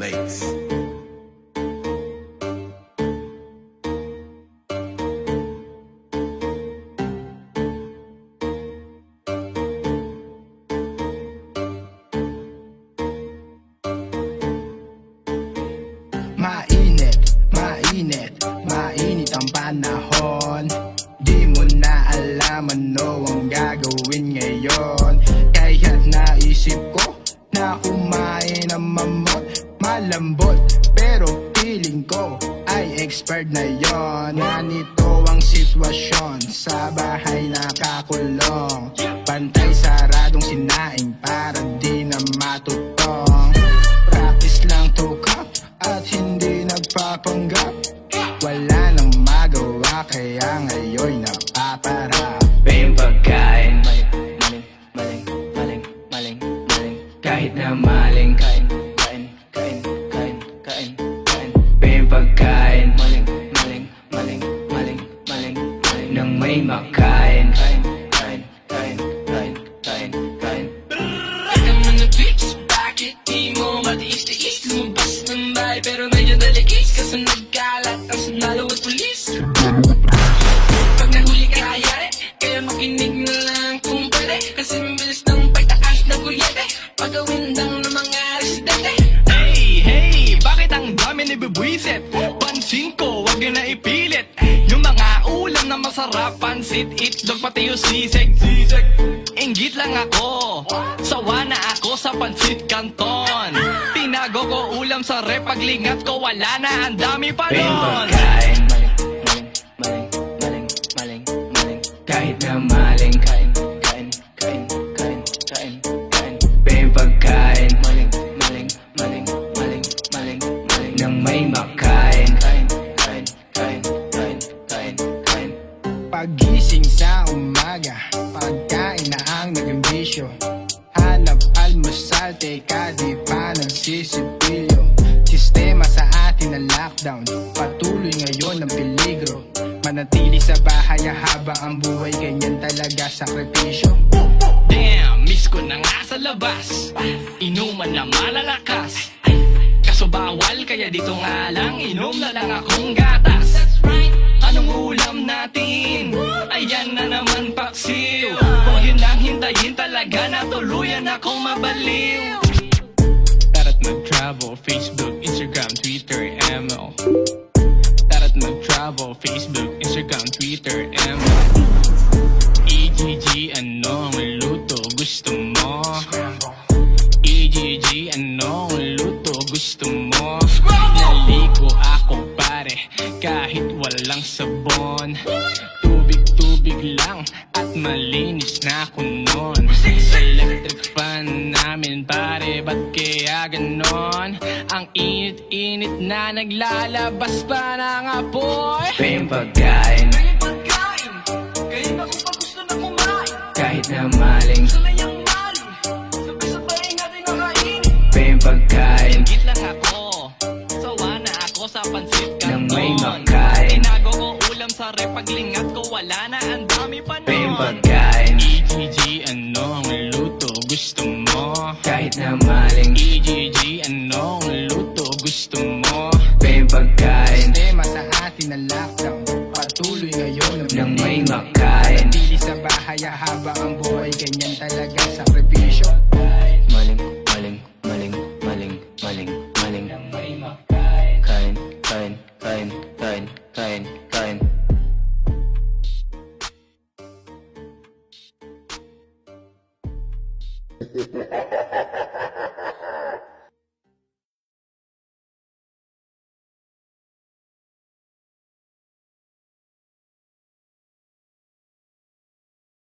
Lakes. Mainit ang panahon. Di mo na alam ano ang gagawin ngayon. Kaya't naisip ko na kumain ng mamot. Malambot pero feeling ko ay expert na yon. Ganito ang sitwasyon, sa bahay nakakulong. Bantay saradong sinaing para di na matutong. Practice lang to cup at hindi nagpapanggap. Wala nang magawa kaya ngayon napaparap. Yung pagkain maling kahit na maling kain yung pagkain maling nang may makain kain naman na bitch, bakit di mo matiis-tiis? Lumabas ng bahay pero medyo dalikis kasi nagkalat ang sundalo at pulis. Pag nahuli ka hayari, kaya makinig na lang kung pwede, kasi mabilis ng pagtaas ng kuryente, pagkawindang ng mga residente. Hey, bakit ang dami nabibwisit? Pansin ko, wag yun na ipilit. Yung mga ulam na masarap, pansit, itlog, pati yung sisig. Inggit lang ako, sawa na ako sa pansit canton. Tinago ko ulam sa rep, paglingat ko wala na, ang dami pa nun. Maling kahit na maling kain yung pagkain maling nang may makain kain Pagising sa umaga, pagkain na ang naging bisyo. Hanap almusal, teka di pa nagsisipilyo. Sistema sa atin na lockdown, patuloy ngayon ang peligro. Manatili sa bahay habang ang buhay, ganyan talaga sakripisyo. Damn, miss ko na nga sa labas, inuman na malalakas. Kaso bawal, kaya dito nga lang, inom na lang akong gatas. Anong ulam natin? Ayan na naman paksiw. Kung yun ang hintayin talaga na tuluyan akong mabaliw. Tara't mag-travel, Facebook, Instagram, Twitter, ML. Tara't mag-travel, Facebook, Instagram, Twitter, ML. EGG, anong luto gusto mo? EGG, anong luto gusto mo? Naligo ako pare, kahit walang sabon. Tubig lang at malinis na ako nun. Electric fan namin pare, ba't kaya ganon? Ang init-init na naglalabas pa ng apoy. Yung pagkain kahit ako pa gusto na kumain. Kahit na maling sanay ang maling, sabay-sabay natin ang kainin. Yung pagkain inggit lang ako, sawa na ako sa pansit canton. Nang may makain, tinago ko ulam sa rep, paglingat ko wala na, ang dami pa nun. Yung pagkain EGG, anong luto gusto mo? Kahit na maling EGG, anong luto gusto mo? Yung pagkain Sistema sa atin na lockdown, patuloy ngayon nang may makain. Manatili sa bahay habang ang buhay, ganyan talaga sakripisyo. Maling kain.